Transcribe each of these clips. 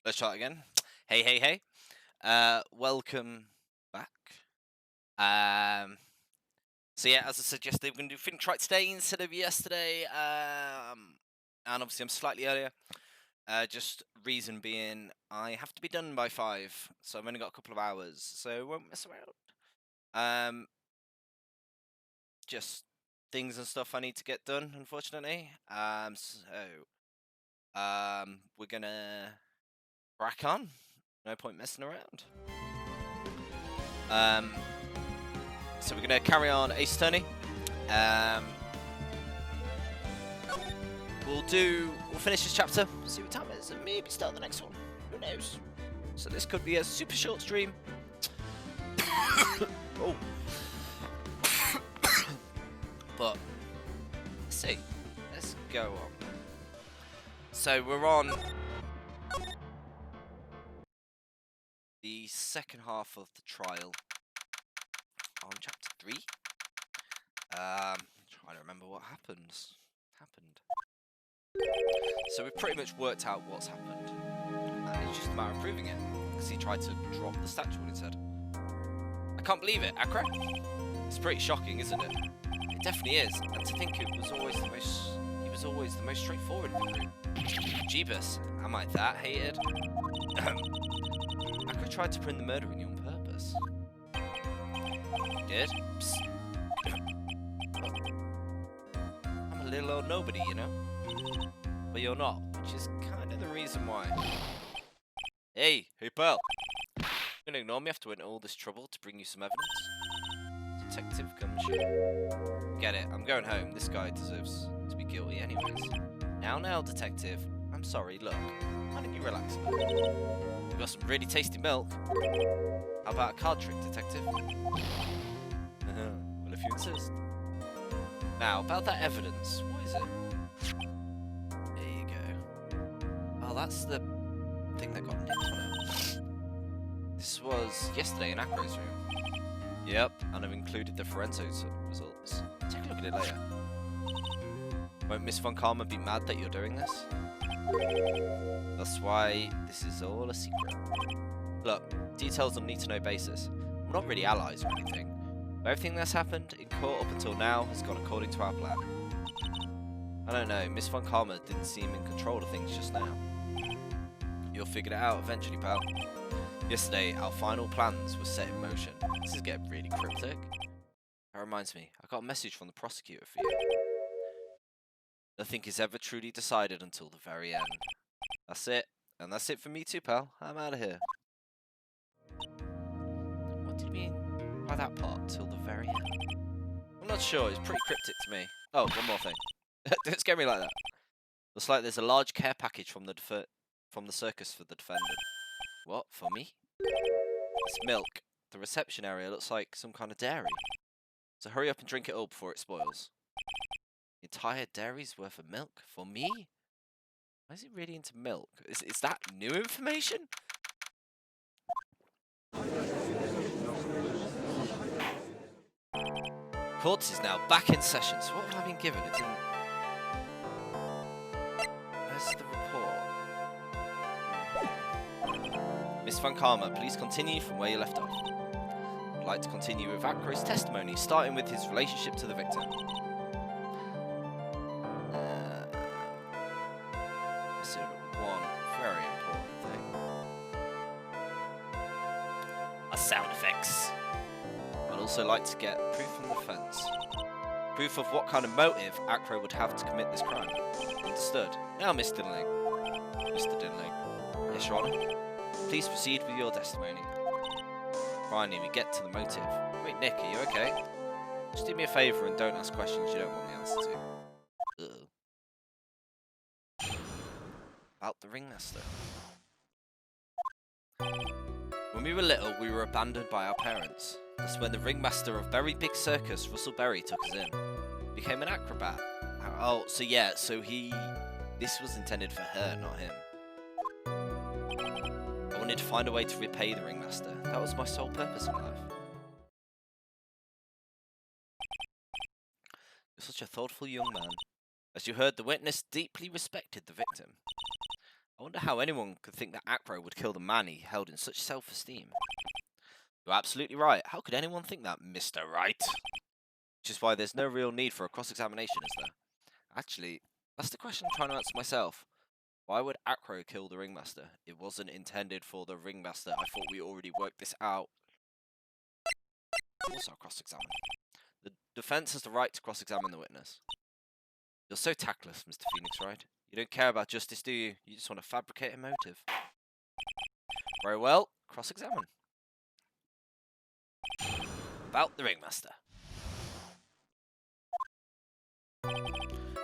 Let's try it again. Hey. Welcome back. So yeah, as I suggested, we're going to do Think Right today instead of yesterday. And obviously I'm slightly earlier. Just reason being, I have to be done by 5, so I've only got a couple of hours, so I won't mess around. Just things and stuff I need to get done, unfortunately. We're gonna crack on. No point messing around. So we're gonna carry on Ace Attorney. We'll finish this chapter, see what time it is, and maybe start the next one. Who knows? So this could be a super short stream. Oh. But let's see. Let's go on. So we're on the second half of the trial on chapter 3. Trying to remember what happened. So we've pretty much worked out what's happened, and it's just a matter of proving it, because he tried to drop the statue on his head. I can't believe it, Akra. It's pretty shocking, isn't it? It definitely is, and to think he was always the most straightforward in the group. Jeebus, am I that hated? Akra tried to bring the murder in you on purpose. You did? Psst. I'm a little old nobody, you know? But you're not, which is kind of the reason why. Hey pal. You're gonna ignore me after I went to all this trouble to bring you some evidence? Detective comes here. Get it, I'm going home. This guy deserves to be guilty anyways. Now, detective. I'm sorry, look. Why don't you relax a bit? We've got some really tasty milk. How about a card trick, detective? Well, if you insist. Now, about that evidence, what is it? Oh, that's the thing that got nicked on it. This was yesterday in Akra's room. Yep, and I've included the forensics results. Take a look at it later. Won't Miss Von Karma be mad that you're doing this? That's why this is all a secret. Look, details on need-to-know basis. We're not really allies or anything. But everything that's happened in court up until now has gone according to our plan. I don't know, Miss Von Karma didn't seem in control of things just now. You'll figure it out eventually, pal. Yesterday, our final plans were set in motion. This is getting really cryptic. That reminds me, I got a message from the prosecutor for you. Nothing is ever truly decided until the very end. That's it. And that's it for me too, pal. I'm out of here. What did you mean by that part, till the very end? I'm not sure, it's pretty cryptic to me. Oh, one more thing. Don't scare me like that. Looks like there's a large care package from the circus for the defendant. What, for me? It's milk. The reception area looks like some kind of dairy. So hurry up and drink it all before it spoils. The entire dairy's worth of milk? For me? Why is he really into milk? Is that new information? Court is now back in session, so what have I been given? It's in... Where's the report? Miss Von Karma, please continue from where you left off. like to continue with Acro's testimony, starting with his relationship to the victim. This is one very important thing. Sound effects. I'd also like to get proof from the defense. Proof of what kind of motive Acro would have to commit this crime. Understood. Now, Mr. Dinling. Mr. Dinling. Yes, Your Honor. Please proceed with your testimony. Finally, we get to the motive. Wait, Nick, are you okay? Just do me a favour and don't ask questions you don't want the answer to. About the ringmaster. When we were little, we were abandoned by our parents. That's when the ringmaster of Very Big Circus, Russell Berry, took us in. Became an acrobat. Oh, so yeah, this was intended for her, not him. I wanted to find a way to repay the ringmaster. That was my sole purpose in life. You're such a thoughtful young man. As you heard, the witness deeply respected the victim. I wonder how anyone could think that Acro would kill the man he held in such self-esteem. You're absolutely right. How could anyone think that, Mr. Wright? Which is why there's no real need for a cross-examination, is there? Actually, that's the question I'm trying to answer myself. Why would Acro kill the ringmaster? It wasn't intended for the ringmaster. I thought we already worked this out. Also cross-examine. The defense has the right to cross-examine the witness. You're so tactless, Mr. Phoenix Wright. You don't care about justice, do you? You just want to fabricate a motive. Very well, cross-examine. About the ringmaster.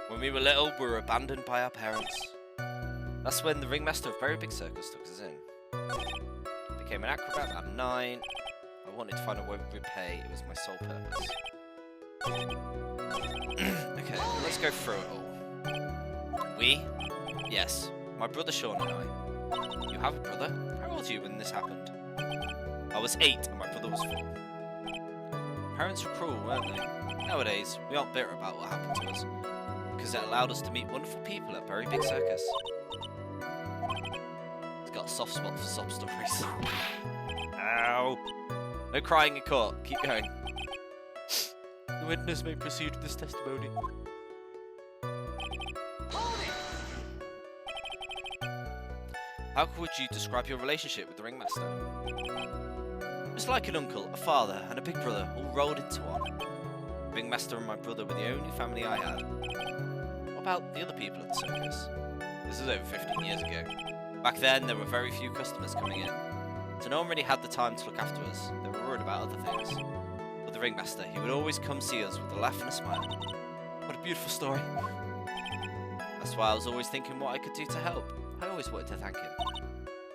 When we were little, we were abandoned by our parents. That's when the ringmaster of Very Big Circus took us in. Became an acrobat at 9. I wanted to find a way to repay. It was my sole purpose. Okay, let's go through it all. We? Yes, my brother Sean and I. You have a brother? How old were you when this happened? I was 8 and my brother was 4. Parents were cruel, weren't they? Nowadays, we aren't bitter about what happened to us, because it allowed us to meet wonderful people at Very Big Circus. He's got a soft spot for sob stories. Ow! No crying in court. Keep going. The witness may proceed with this testimony. How would you describe your relationship with the ringmaster? It's like an uncle, a father, and a big brother all rolled into one. The ringmaster and my brother were the only family I had. What about the other people at the circus? This is over 15 years ago. Back then, there were very few customers coming in, so no one really had the time to look after us. They were worried about other things. But the ringmaster, he would always come see us with a laugh and a smile. What a beautiful story. That's why I was always thinking what I could do to help. I always wanted to thank him.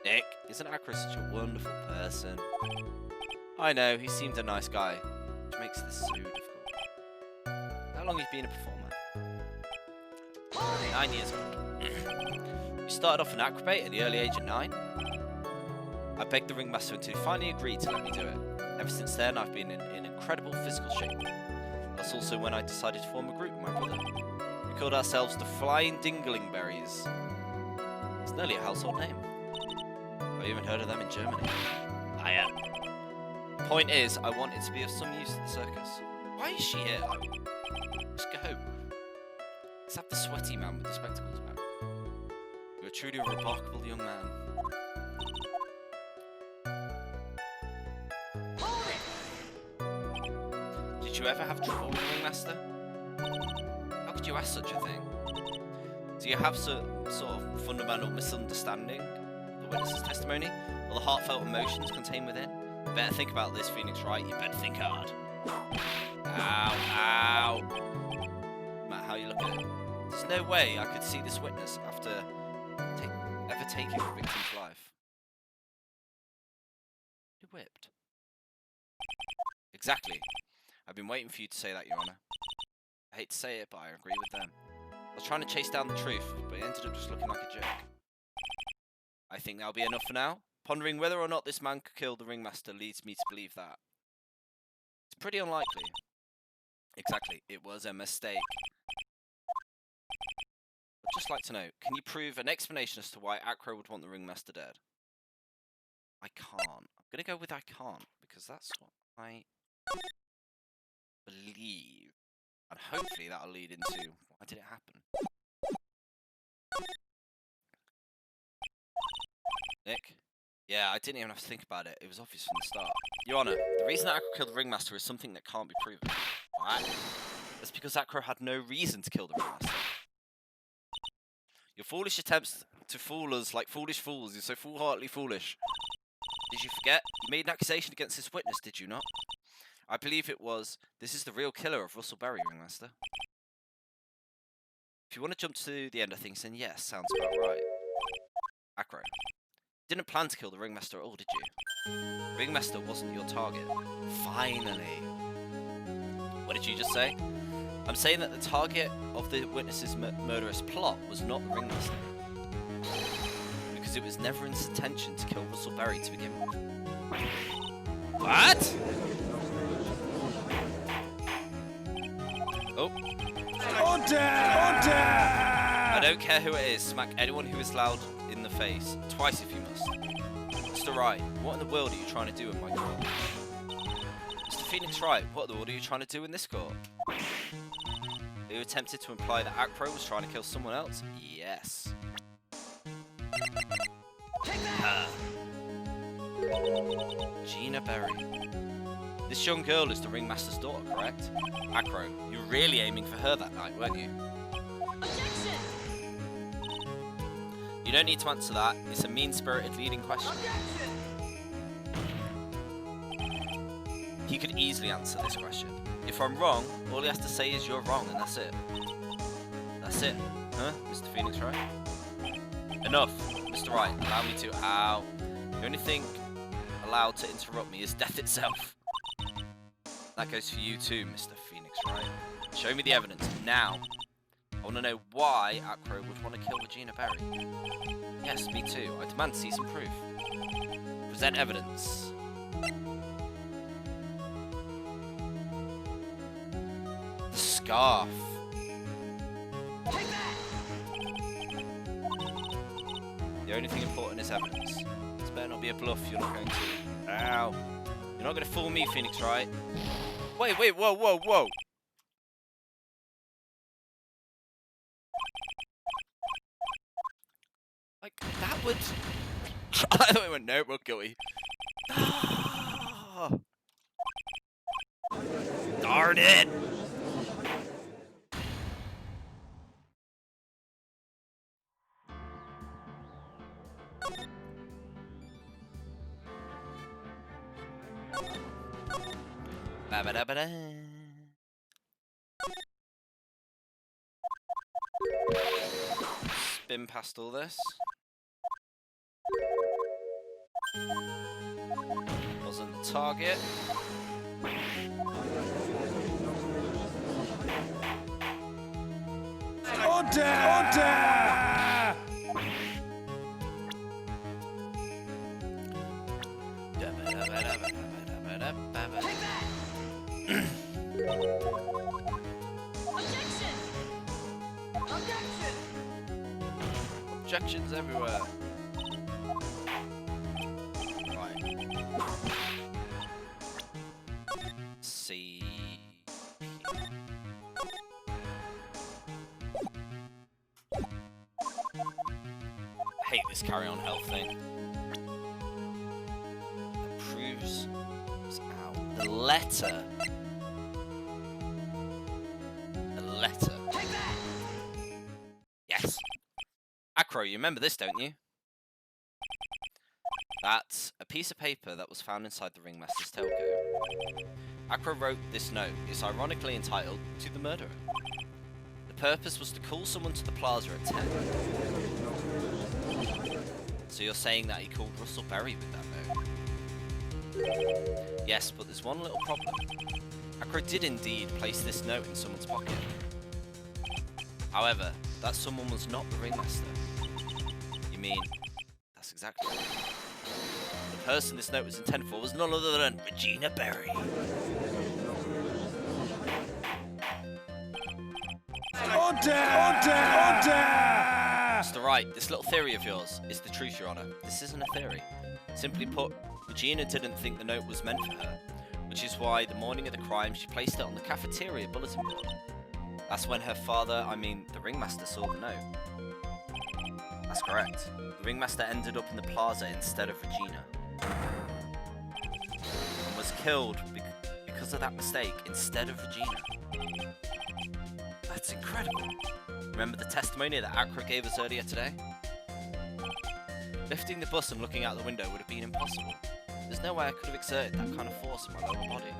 Nick, isn't Acro such a wonderful person? I know, he seemed a nice guy, which makes this so difficult. How long have you been a performer? 9 years old. You started off an acrobat at the early age of 9? I begged the ringmaster until he finally agreed to let me do it. Ever since then, I've been in incredible physical shape. That's also when I decided to form a group with my brother. We called ourselves the Flying Dinglingberries. It's nearly a household name. Have you even heard of them in Germany? I am. The point is, I wanted to be of some use to the circus. Why is she here? Let's go. Let's have the sweaty man with the spectacles back. You're truly a remarkable young man. Did you ever have trouble with the ringmaster? How could you ask such a thing? Do you have some sort of fundamental misunderstanding of the witness's testimony, or the heartfelt emotions contained within? You better think about this, Phoenix Wright. You better think hard. Ow, ow. No matter how you look at it, there's no way I could see this witness after ever taking the victim's life. You whipped. Exactly. I've been waiting for you to say that, Your Honor. I hate to say it, but I agree with them. I was trying to chase down the truth, but it ended up just looking like a joke. I think that'll be enough for now. Pondering whether or not this man could kill the ringmaster leads me to believe that. It's pretty unlikely. Exactly, it was a mistake. I'd just like to know, can you prove an explanation as to why Acro would want the ringmaster dead? I can't. I'm going to go with I can't, because that's what I believe, and hopefully that'll lead into why did it happen. Nick? Yeah, I didn't even have to think about it. It was obvious from the start. Your Honour, the reason that Acro killed the Ringmaster is something that can't be proven. Alright? That's because Acro had no reason to kill the Ringmaster. Your foolish attempts to fool us like foolish fools. You're so foolhardily foolish. Did you forget? You made an accusation against this witness, did you not? I believe it was, this is the real killer of Russell Berry, Ringmaster. If you want to jump to the end of things, then yes, sounds about right. Acro. Didn't plan to kill the Ringmaster at all, did you? Ringmaster wasn't your target. Finally. What did you just say? I'm saying that the target of the witness's murderous plot was not the Ringmaster. Because it was never in his intention to kill Russell Berry to begin with. What? Oh. Order! I don't care who it is. Smack anyone who is loud in the face. Twice if you must. Mr. Wright, what in the world are you trying to do in my court? Mr. Phoenix Wright, what in the world are you trying to do in this court? Are you attempted to imply that Acro was trying to kill someone else? Yes. Gina Berry. This young girl is the Ringmaster's daughter, correct? Acro, you were really aiming for her that night, weren't you? Objection! You don't need to answer that. It's a mean-spirited leading question. Objection! He could easily answer this question. If I'm wrong, all he has to say is you're wrong, and that's it. That's it. Huh, Mr. Phoenix Wright? Enough. Mr. Wright, allow me to... Ow. The only thing allowed to interrupt me is death itself. That goes for you too, Mr. Phoenix Wright. Show me the evidence, now. I want to know why Acro would want to kill Regina Berry. Yes, me too. I demand to see some proof. Present evidence. The scarf. Take that! The only thing important is evidence. This better not be a bluff. You're not going to. Ow. You're not going to fool me, Phoenix Wright. Wait, whoa, whoa, whoa. Like, that would... I thought it went, no, we're guilty. Darn it! Ba-ba-da-ba-da. Spin past all this. Wasn't the target. Order! Order! Take that! Objection! Objection! Objections everywhere. Right. See. I hate this carry on health thing. Proves out the letter. The letter. Take that! Yes. Acro, you remember this, don't you? That's a piece of paper that was found inside the Ringmaster's tailcoat. Acro wrote this note. It's ironically entitled, "To the Murderer." The purpose was to call someone to the plaza at 10. So you're saying that he called Russell Berry with that note? Yes, but there's one little problem. Acro did indeed place this note in someone's pocket. However, that someone was not the Ringmaster. You mean, that's exactly right. The person this note was intended for was none other than Regina Berry. Order! Order! Order! Mr. Wright, this little theory of yours is the truth, Your Honour. This isn't a theory. Simply put, Regina didn't think the note was meant for her. which is why the morning of the crime she placed it on the cafeteria bulletin board. That's when her father, I mean the ringmaster, saw the note. That's correct. The ringmaster ended up in the plaza instead of Regina. And was killed because of that mistake instead of Regina. That's incredible. Remember the testimony that Acro gave us earlier today? Lifting the bus and looking out the window would have been impossible. There's no way I could have exerted that kind of force in my lower body.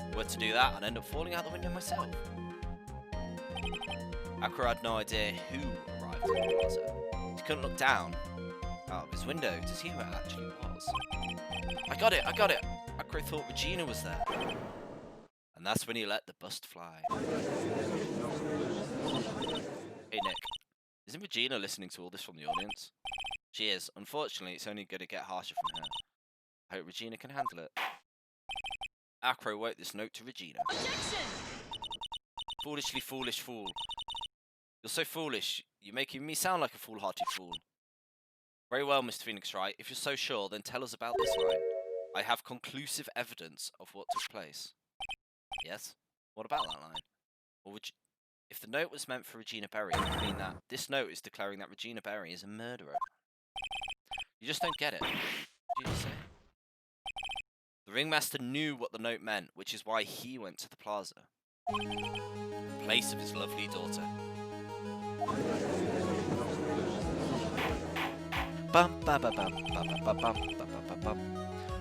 If I were to do that, I'd end up falling out the window myself. Acro had no idea who arrived in the plaza. He couldn't look down out of his window to see who it actually was. I got it! Acro thought Regina was there. And that's when he let the bust fly. Hey Nick, isn't Regina listening to all this from the audience? She is. Unfortunately, it's only going to get harsher from her. I hope Regina can handle it. Acro wrote this note to Regina. Objection! Foolishly foolish fool. You're so foolish. You're making me sound like a foolhardy fool. Very well, Mr. Phoenix Wright. If you're so sure, then tell us about this line. I have conclusive evidence of what took place. Yes? What about that line? Or would you... If the note was meant for Regina Berry, it would mean that this note is declaring that Regina Berry is a murderer. You just don't get it. What did you just say? The ringmaster knew what the note meant, which is why he went to the plaza. In place of his lovely daughter. Bum ba ba bum ba ba ba bum ba ba ba bum.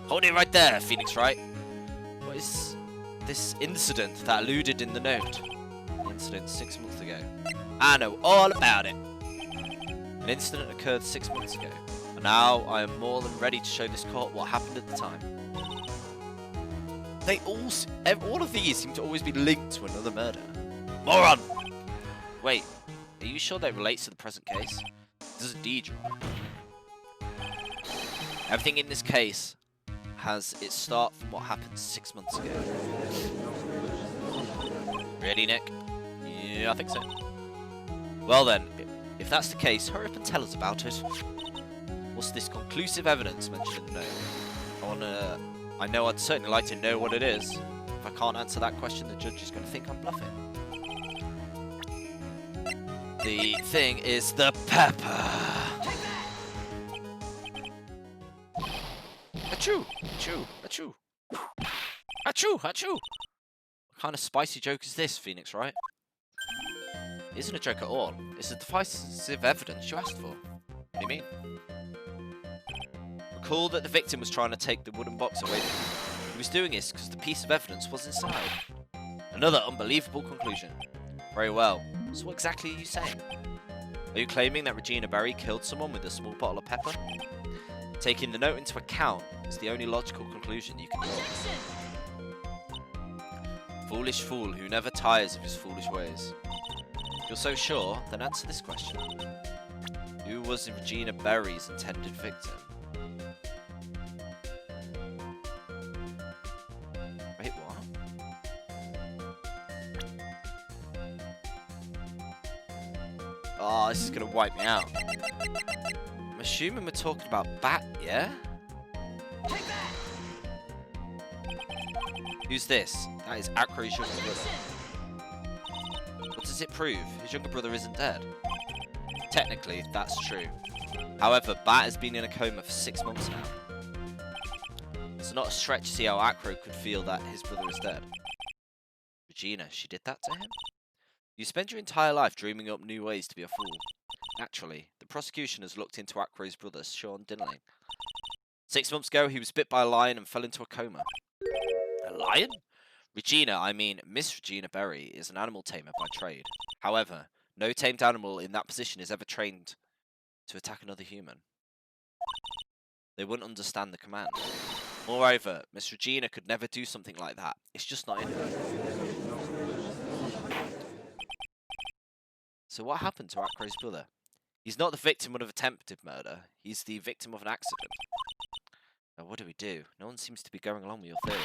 Hold it right there, Phoenix Wright. What is this incident that alluded in the note? An incident 6 months ago. I know all about it. An incident occurred 6 months ago, and now I am more than ready to show this court what happened at the time. They all of these seem to always be linked to another murder. Moron! Wait, are you sure that relates to the present case? Does it indeed, Your Honor? Everything in this case has its start from what happened 6 months ago. Ready, Nick? Yeah, I think so. Well then, if that's the case, hurry up and tell us about it. What's this conclusive evidence mentioned in the note? I know I'd certainly like to know what it is. If I can't answer that question, the judge is going to think I'm bluffing. The thing is the pepper. Achoo! Achoo! Achoo! Achoo! Achoo! What kind of spicy joke is this, Phoenix Wright? It isn't a joke at all. It's the decisive evidence you asked for. What do you mean? Recall that the victim was trying to take the wooden box away from him. He was doing this because the piece of evidence was inside. Another unbelievable conclusion. Very well. So what exactly are you saying? Are you claiming that Regina Berry killed someone with a small bottle of pepper? Taking the note into account is the only logical conclusion you can draw. Foolish fool who never tires of his foolish ways. If you're so sure, then answer this question. Who was Regina Berry's intended victim? Wait, what? Oh, this is gonna wipe me out. I'm assuming we're talking about Bat, yeah? Who's this? That is Acro's younger brother. What does it prove? His younger brother isn't dead. Technically, that's true. However, Bat has been in a coma for 6 months now. It's not a stretch to see how Acro could feel that his brother is dead. Regina, she did that to him? You spend your entire life dreaming up new ways to be a fool. Naturally, the prosecution has looked into Acro's brother, Sean Dinley. 6 months ago, he was bit by a lion and fell into a coma. A lion? Regina, I mean Miss Regina Berry, is an animal tamer by trade. However, no tamed animal in that position is ever trained to attack another human. They wouldn't understand the command. Moreover, Miss Regina could never do something like that. It's just not in her. So what happened to Acro's brother? He's not the victim of attempted murder. He's the victim of an accident. Now what do we do? No one seems to be going along with your theory.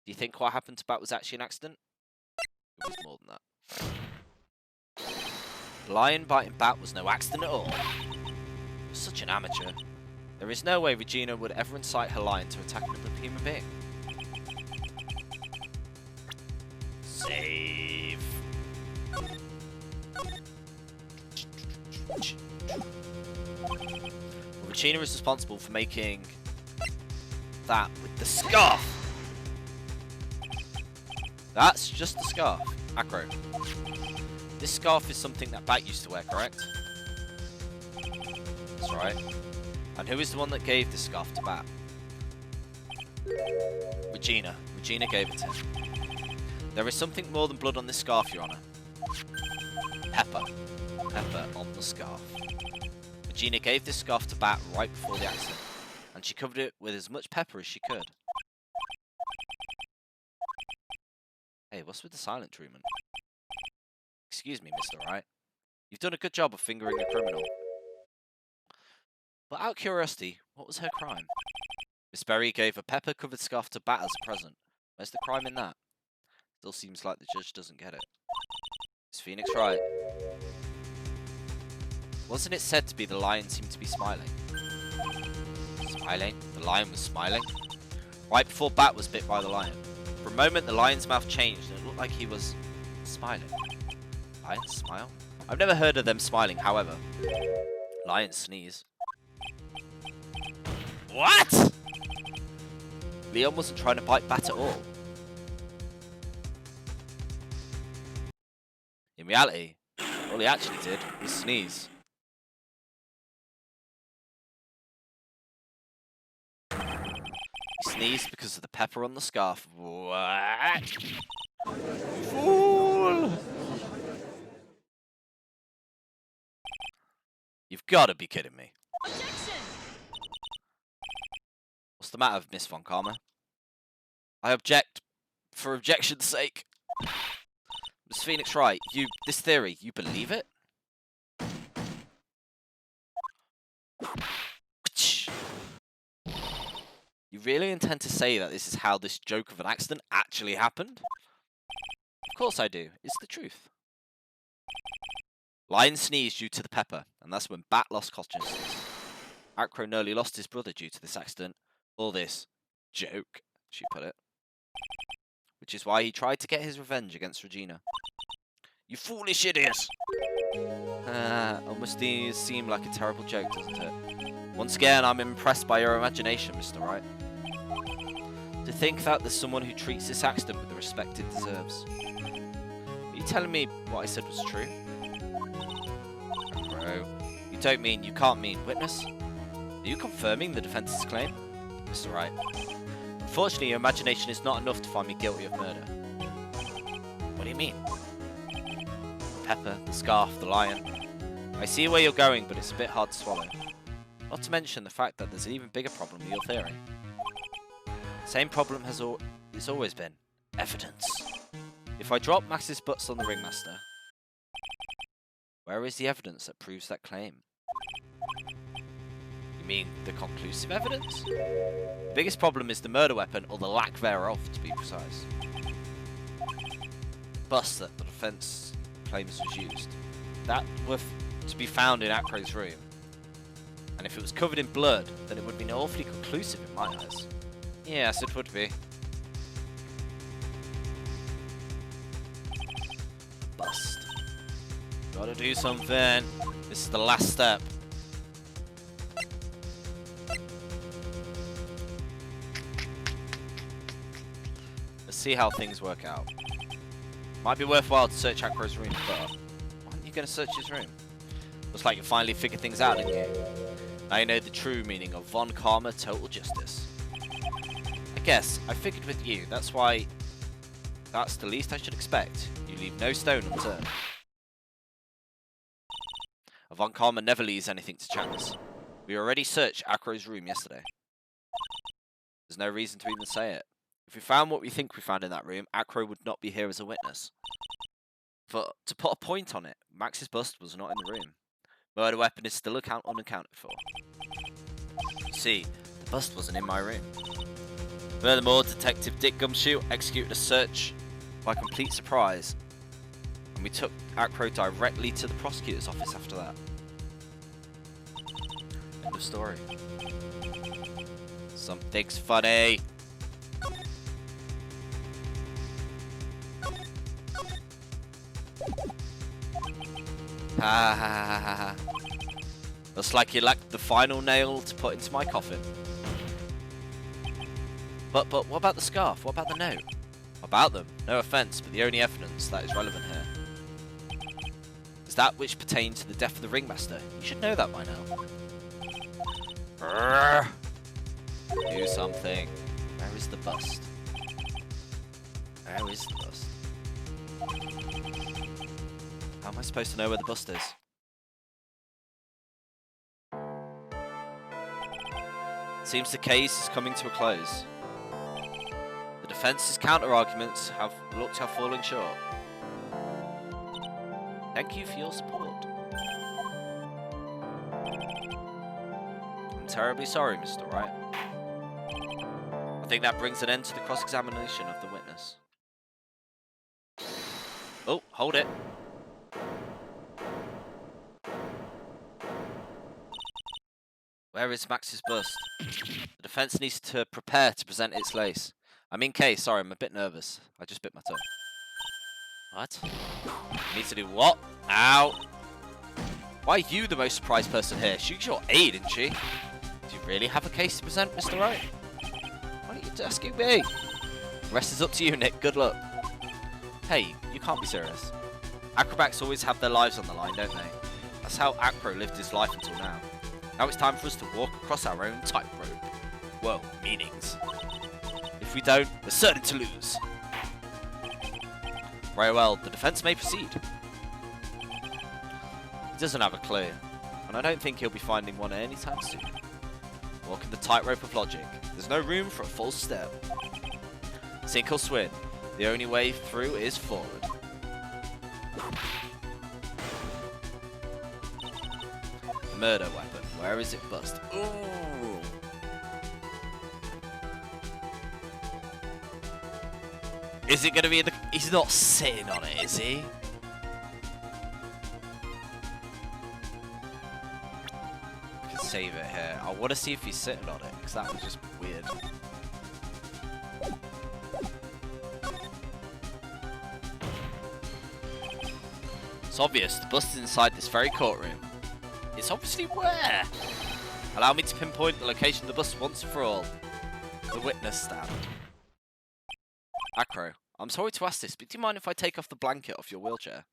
Do you think what happened to Bat was actually an accident? It was more than that. The lion biting Bat was no accident at all. You're such an amateur. There is no way Regina would ever incite her lion to attack another human being. Save. Regina is responsible for making that with the scarf. That's just the scarf. Acro. This scarf is something that Bat used to wear, correct? That's right. And who is the one that gave this scarf to Bat? Regina. Regina gave it to him. There is something more than blood on this scarf, Your Honor. Pepper. Pepper on the scarf. Regina gave this scarf to Bat right before the accident, and she covered it with as much pepper as she could. Hey, what's with the silent treatment? Excuse me, Mr. Wright. You've done a good job of fingering a criminal. But out of curiosity, what was her crime? Miss Berry gave a pepper-covered scarf to Bat as a present. Where's the crime in that? Still seems like the judge doesn't get it. Is Phoenix right? Wasn't it said to be the lion seemed to be smiling? Smiling? The lion was smiling? Right before Bat was bit by the lion. For a moment, the lion's mouth changed and it looked like he was smiling. Lions smile? I've never heard of them smiling, however. Lions sneeze. What? Leon wasn't trying to bite Bat at all. In reality, all he actually did was sneeze. He sneezed because of the pepper on the scarf. What? Fool! You've got to be kidding me. Objection! What's the matter, Miss Von Karma? I object for objection's sake. Miss Phoenix Wright, this theory, you believe it? You really intend to say that this is how this joke of an accident actually happened? Of course I do. It's the truth. Lion sneezed due to the pepper, and that's when Bat lost consciousness. Acro nearly lost his brother due to this accident, or this joke, she put it. Which is why he tried to get his revenge against Regina. You foolish idiot! Almost seem like a terrible joke, doesn't it? Once again, I'm impressed by your imagination, Mr. Wright. To think that there's someone who treats this accident with the respect it deserves. Are you telling me what I said was true? Bro, you don't mean, you can't mean witness? Are you confirming the defense's claim? Mr. Wright. Unfortunately, your imagination is not enough to find me guilty of murder. What do you mean? The pepper, the scarf, the lion. I see where you're going, but it's a bit hard to swallow. Not to mention the fact that there's an even bigger problem with your theory. Same problem it's always been. Evidence. If I drop Max's butts on the ringmaster, where is the evidence that proves that claim? You mean the conclusive evidence? The biggest problem is the murder weapon, or the lack thereof, to be precise. The bust that the defense claims was used. That was to be found in Acro's room. And if it was covered in blood, then it would be awfully conclusive in my eyes. Yes, it would be. Bust. Gotta do something. This is the last step. Let's see how things work out. Might be worthwhile to search Acro's room, but why aren't you gonna search his room? Looks like you finally figured things out, didn't you? Now you know the true meaning of Von Karma Total Justice. I guess I figured with you, that's why that's the least I should expect. You leave no stone unturned. A Von Karma never leaves anything to chance. We already searched Acro's room yesterday. There's no reason to even say it. If we found what we think we found in that room, Acro would not be here as a witness. But to put a point on it, Max's bust was not in the room. Murder weapon is still unaccounted for. You see, the bust wasn't in my room. Furthermore, Detective Dick Gumshoe executed a search by complete surprise, and we took Acro directly to the prosecutor's office after that. End of story. Something's funny. Ha ha ha ha ha. Looks like you lacked the final nail to put into my coffin. But what about the scarf? What about the note? About them, no offence, but the only evidence that is relevant here is that which pertains to the death of the ringmaster. You should know that by now. Brrr. Do something. Where is the bust? Where is the bust? How am I supposed to know where the bust is? Seems the case is coming to a close. The defence's counter-arguments have looked to have fallen short. Thank you for your support. I'm terribly sorry, Mr. Wright. I think that brings an end to the cross-examination of the witness. Oh, hold it. Where is Max's bust? The defense needs to prepare to present its case. I mean case, sorry, I'm a bit nervous. I just bit my tongue. What? Needs to do what? Ow! Why are you the most surprised person here? She's your aide, isn't she? Do you really have a case to present, Mr. Wright? Why are you asking me? The rest is up to you, Nick. Good luck. Hey, you can't be serious. Acrobats always have their lives on the line, don't they? That's how Acro lived his life until now. Now it's time for us to walk across our own tightrope. Whoa, meanings. If we don't, we're certain to lose. Very well, the defense may proceed. He doesn't have a clue, and I don't think he'll be finding one anytime soon. Walking the tightrope of logic, there's no room for a false step. Sink or swim, the only way through is forward. The murder weapon, where is it bust? Ooh! Is it going to be in the... He's not sitting on it, is he? I can save it here. I want to see if he's sitting on it, because that was just weird. It's obvious, the bust is inside this very courtroom. It's obviously where? Allow me to pinpoint the location of the bust once and for all. The witness stand. Acro, I'm sorry to ask this, but do you mind if I take off the blanket off your wheelchair?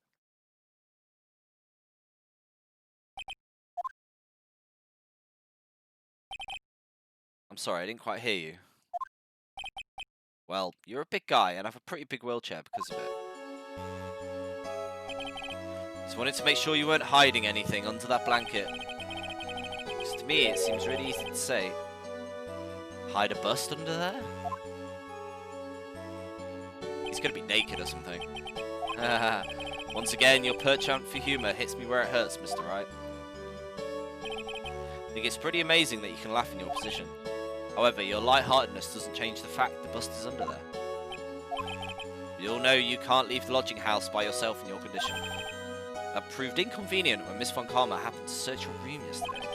I'm sorry, I didn't quite hear you. Well, you're a big guy, and I have a pretty big wheelchair because of it. Just wanted to make sure you weren't hiding anything under that blanket. Because to me, it seems really easy to say. Hide a bust under there? He's gonna be naked or something. Once again, your penchant for humour hits me where it hurts, Mr. Wright. I think it's pretty amazing that you can laugh in your position. However, your lightheartedness doesn't change the fact the bust is under there. We all know you can't leave the lodging house by yourself in your condition. That proved inconvenient when Miss Von Karma happened to search your room yesterday.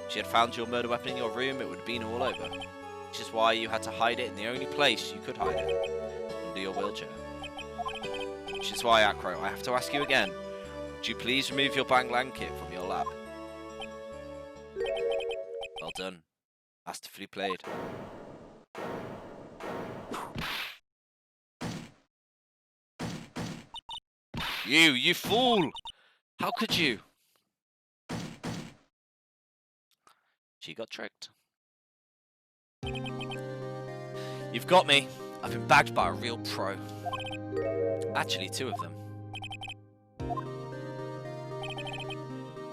If she had found your murder weapon in your room, it would have been all over. Which is why you had to hide it in the only place you could hide it. Under your wheelchair. Which is why, Acro, I have to ask you again. Would you please remove your blanket from your lap? Well done. Masterfully played. You fool! How could you? She got tricked. You've got me. I've been bagged by a real pro. Actually, two of them.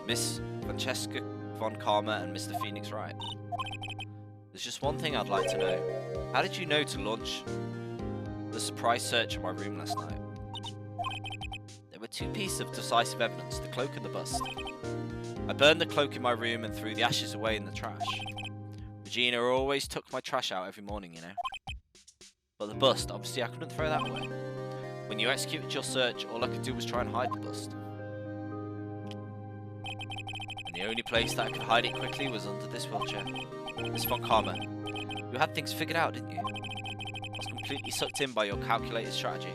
Miss Francesca Von Karma and Mr. Phoenix Wright. There's just one thing I'd like to know. How did you know to launch the surprise search of my room last night? There were two pieces of decisive evidence, the cloak and the bust. I burned the cloak in my room and threw the ashes away in the trash. Regina always took my trash out every morning, you know. But the bust, obviously I couldn't throw that away. When you executed your search, all I could do was try and hide the bust. And the only place that I could hide it quickly was under this wheelchair. Miss Von Karma, you had things figured out, didn't you? I was completely sucked in by your calculated strategy.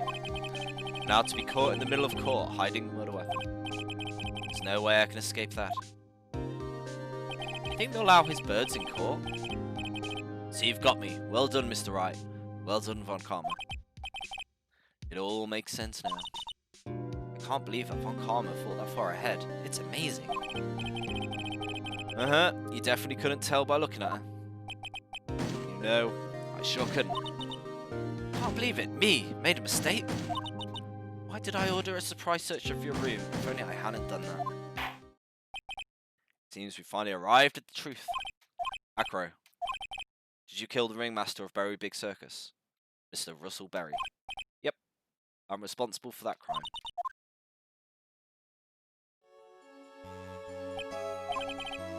Now to be caught in the middle of court, hiding the murder weapon. It's There's no way I can escape that. You think they'll allow his birds in court? So you've got me. Well done, Mr. Wright. Well done, Von Karma. It all makes sense now. I can't believe that Von Karma thought that far ahead. It's amazing. You definitely couldn't tell by looking at her. No, I sure couldn't. Can't believe it. Me, made a mistake. Why did I order a surprise search of your room? If only I hadn't done that. Seems we finally arrived at the truth. Acro, did you kill the ringmaster of Berry Big Circus? Mr. Russell Berry. Yep, I'm responsible for that crime.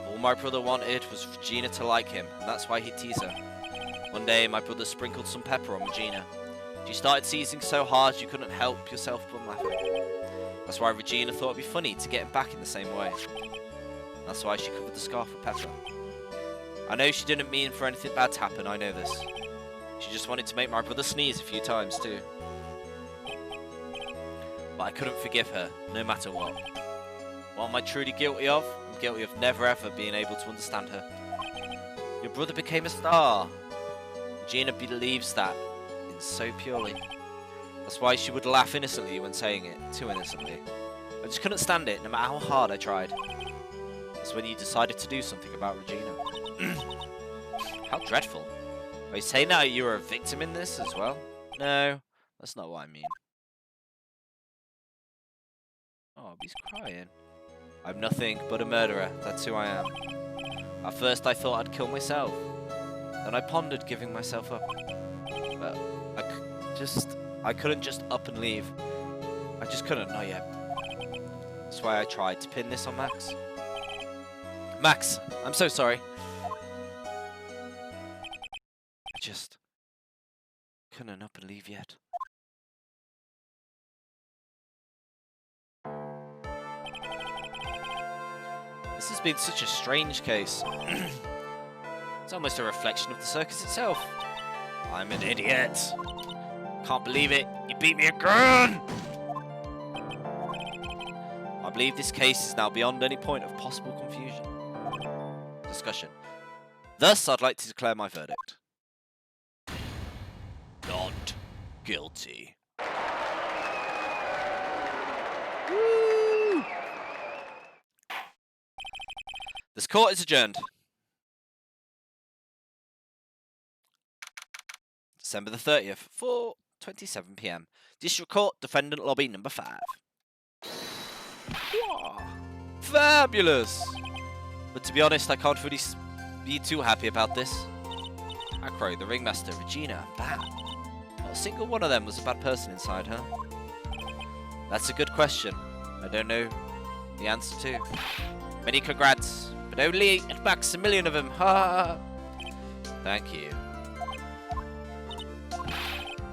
All my brother wanted was Regina to like him, and that's why he'd tease her. One day, my brother sprinkled some pepper on Regina. She started teasing so hard you couldn't help yourself but laughing. That's why Regina thought it'd be funny to get him back in the same way. That's why she covered the scarf with pepper. I know she didn't mean for anything bad to happen, I know this. She just wanted to make my brother sneeze a few times too. But I couldn't forgive her, no matter what. What am I truly guilty of? I'm guilty of never ever being able to understand her. Your brother became a star. Regina believes that so purely. That's why she would laugh innocently when saying it, too innocently. I just couldn't stand it, no matter how hard I tried. That's when you decided to do something about Regina. How dreadful. Are you saying now you were a victim in this as well? No, that's not what I mean. Oh, he's crying. I'm nothing but a murderer, that's who I am. At first I thought I'd kill myself. Then I pondered giving myself up. But I couldn't just up and leave. I just couldn't, not yet. That's why I tried to pin this on Max. Max, I'm so sorry. I just couldn't up and leave yet. This has been such a strange case. It's almost a reflection of the circus itself. I'm an idiot. Can't believe it. You beat me again! I believe this case is now beyond any point of possible confusion. Discussion. Thus, I'd like to declare my verdict. Not guilty. Woo! This court is adjourned. December the 30th, 4:27 PM. District Court, Defendant Lobby number 5. Fabulous! But to be honest, I can't really be too happy about this. Acro, the ringmaster, Regina, bad. Not a single one of them was a bad person inside her. That's a good question. I don't know the answer to. Many congrats, but only at max 1 million of them. Ha! Thank you.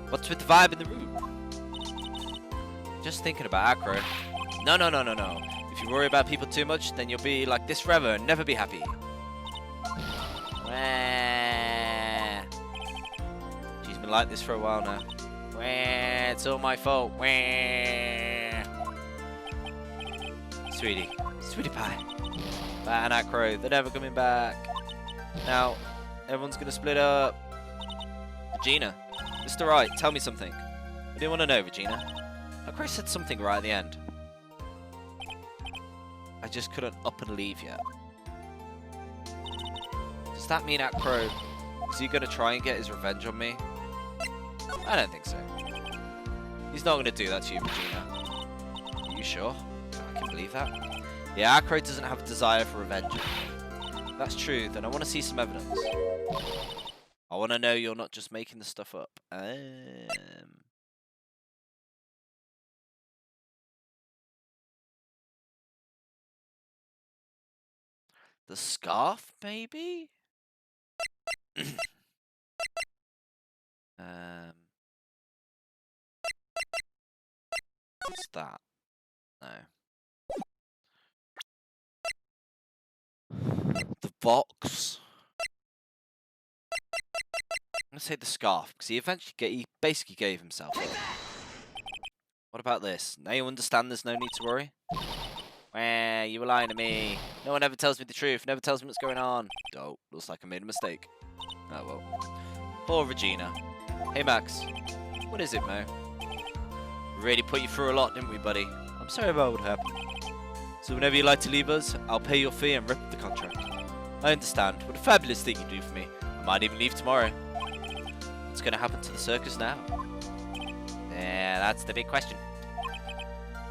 What's with the vibe in the room? Just thinking about Acro. No. If you worry about people too much, then you'll be like this forever and never be happy. Wah. She's been like this for a while now. Wah. It's all my fault. Wah. Sweetie pie. Bat and Acro, they're never coming back. Now, everyone's gonna split up. Regina. Mr. Wright, tell me something. What do you want to know, Regina? Acro said something right at the end. I just couldn't up and leave yet. Does that mean Acro, is he going to try and get his revenge on me? I don't think so. He's not going to do that to you, Regina. Are you sure? I can believe that. Yeah, Acro doesn't have a desire for revenge. If that's true, then I want to see some evidence. I want to know you're not just making the stuff up. The scarf, maybe? What's that? No. The box. I'm gonna say the scarf because he basically gave himself up. What about this? Now you understand there's no need to worry? Wah, you were lying to me. No one ever tells me the truth, never tells me what's going on. Oh, looks like I made a mistake. Oh well. Poor Regina. Hey Max. What is it, Mo? We really put you through a lot, didn't we, buddy? I'm sorry about what happened. So whenever you'd like to leave us, I'll pay your fee and rip the contract. I understand. What a fabulous thing you do for me. I might even leave tomorrow. What's going to happen to the circus now? Yeah, that's the big question.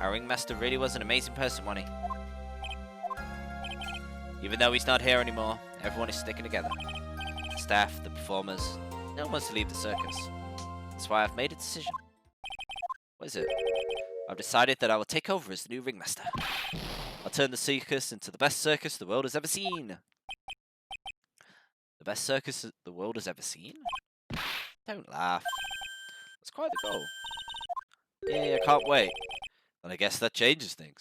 Our ringmaster really was an amazing person, wasn't he? Even though he's not here anymore, everyone is sticking together. The staff, the performers, no one wants to leave the circus. That's why I've made a decision. What is it? I've decided that I will take over as the new ringmaster. I'll turn the circus into the best circus the world has ever seen. The best circus the world has ever seen? Don't laugh. That's quite the goal. Yeah, I can't wait. And I guess that changes things.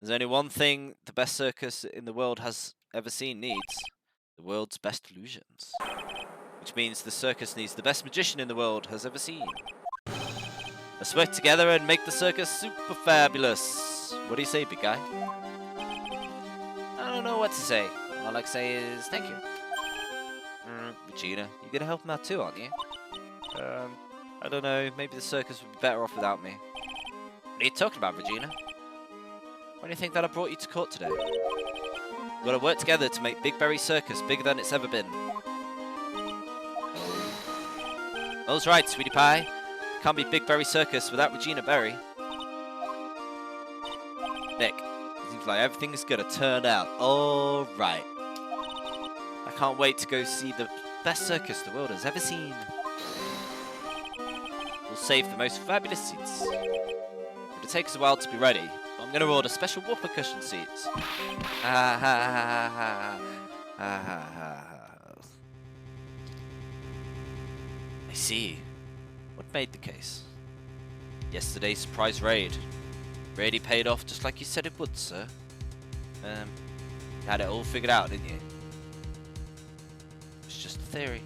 There's only one thing the best circus in the world has ever seen needs. The world's best illusions. Which means the circus needs the best magician in the world has ever seen. Let's work together and make the circus super fabulous. What do you say, big guy? I don't know what to say. All I can say is thank you. Regina, you're gonna help him out too, aren't you? I don't know. Maybe the circus would be better off without me. What are you talking about, Regina? Why do you think that I brought you to court today? We've got to work together to make Big Berry Circus bigger than it's ever been. All's right, sweetie pie. Can't be Big Berry Circus without Regina Berry. Nick, it seems like everything's gonna turn out all right. I can't wait to go see the best circus the world has ever seen. We'll save the most fabulous seats. It'll take us a while to be ready, but I'm gonna order special whooper cushion seats. Ha ha ha ha ha ha ha. I see. What made the case? Yesterday's surprise raid. Really paid off just like you said it would, sir. You had it all figured out, didn't you? It was just a theory.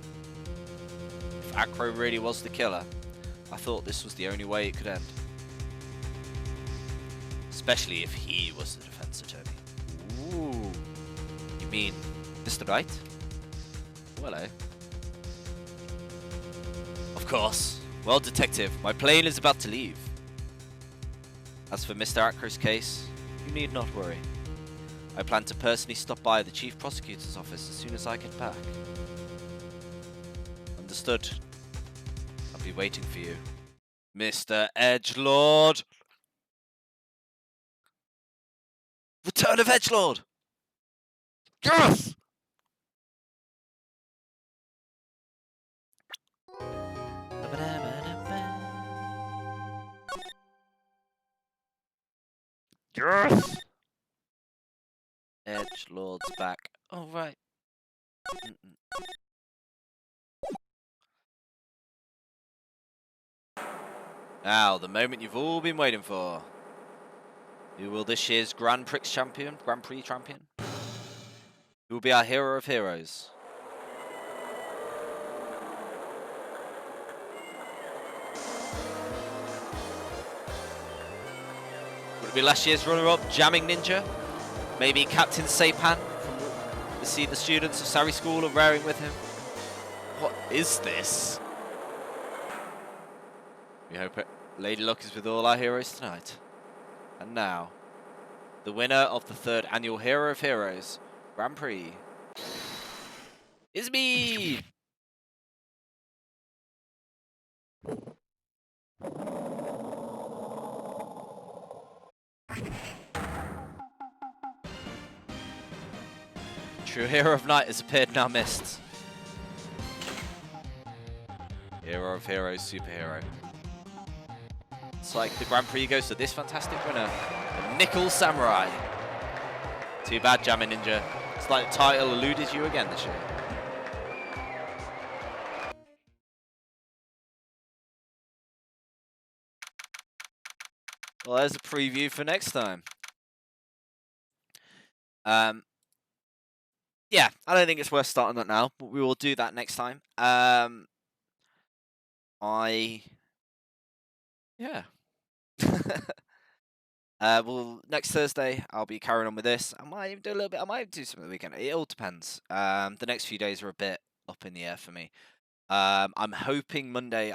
If Acro really was the killer, I thought this was the only way it could end. Especially if he was the defense attorney. Ooh. You mean Mr. Wright? Well, hello. Of course. Well, Detective, my plane is about to leave. As for Mr. Acro's case, you need not worry. I plan to personally stop by the Chief Prosecutor's office as soon as I get back. Understood. I'll be waiting for you. Mr. Edgelord! Return of Edgelord! Yes! Yes! Edgelord's back. Oh, right. Now, the moment you've all been waiting for. Who will this year's Grand Prix champion? Who will be our hero of heroes? Would it be last year's runner-up, Jamming Ninja? Maybe Captain Saipan from the students of Sari School are wearing with him? What is this? We hope Lady Luck is with all our heroes tonight. And now, the winner of the 3rd annual Hero of Heroes Grand Prix is me! True hero of night has appeared in our midst. Hero of heroes, superhero. It's like the Grand Prix goes to this fantastic winner, the Nickel Samurai. Too bad, Jamming Ninja. It's like the title eluded you again this year. Well, there's a preview for next time. Yeah, I don't think it's worth starting that now, but we will do that next time. Yeah. Well, next Thursday I'll be carrying on with this. I might even do a little bit. I might do something the weekend. It all depends. The next few days are a bit up in the air for me. I'm hoping Monday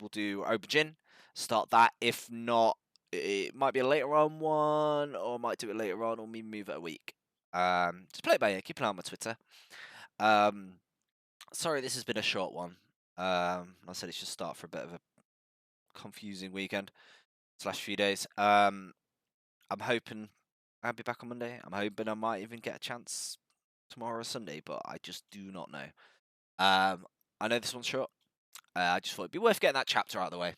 will do Aubergine. Start that. If not, it might be a later on one, or I might do it later on, or maybe move it a week. Just play it by ear. Keep an eye on my Twitter. Sorry, this has been a short one. I said it's just start for a bit of a confusing weekend / few days. I'm hoping I'll be back on Monday. I'm hoping I might even get a chance tomorrow or Sunday, but I just do not know. I know this one's short. I just thought it'd be worth getting that chapter out of the way.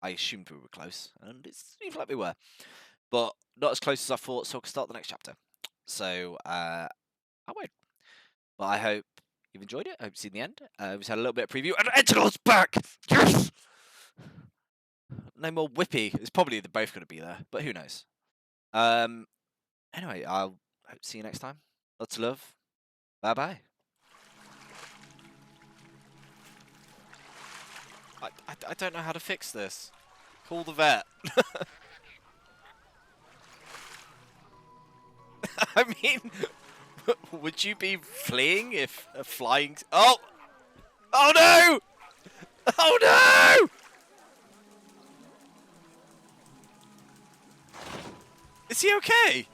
I assumed we were close, and it seems like we were, but not as close as I thought, so I can start the next chapter. So, I won't. But I hope you've enjoyed it. I hope you've seen the end. We've had a little bit of preview, and Entitl's back! Yes! No more Whippy. It's probably they're both going to be there, but who knows? Anyway, I'll hope to see you next time. Lots of love. Bye-bye. I don't know how to fix this. Call the vet. I mean, would you be fleeing if a flying... Oh! Oh no! Oh no! Is he okay?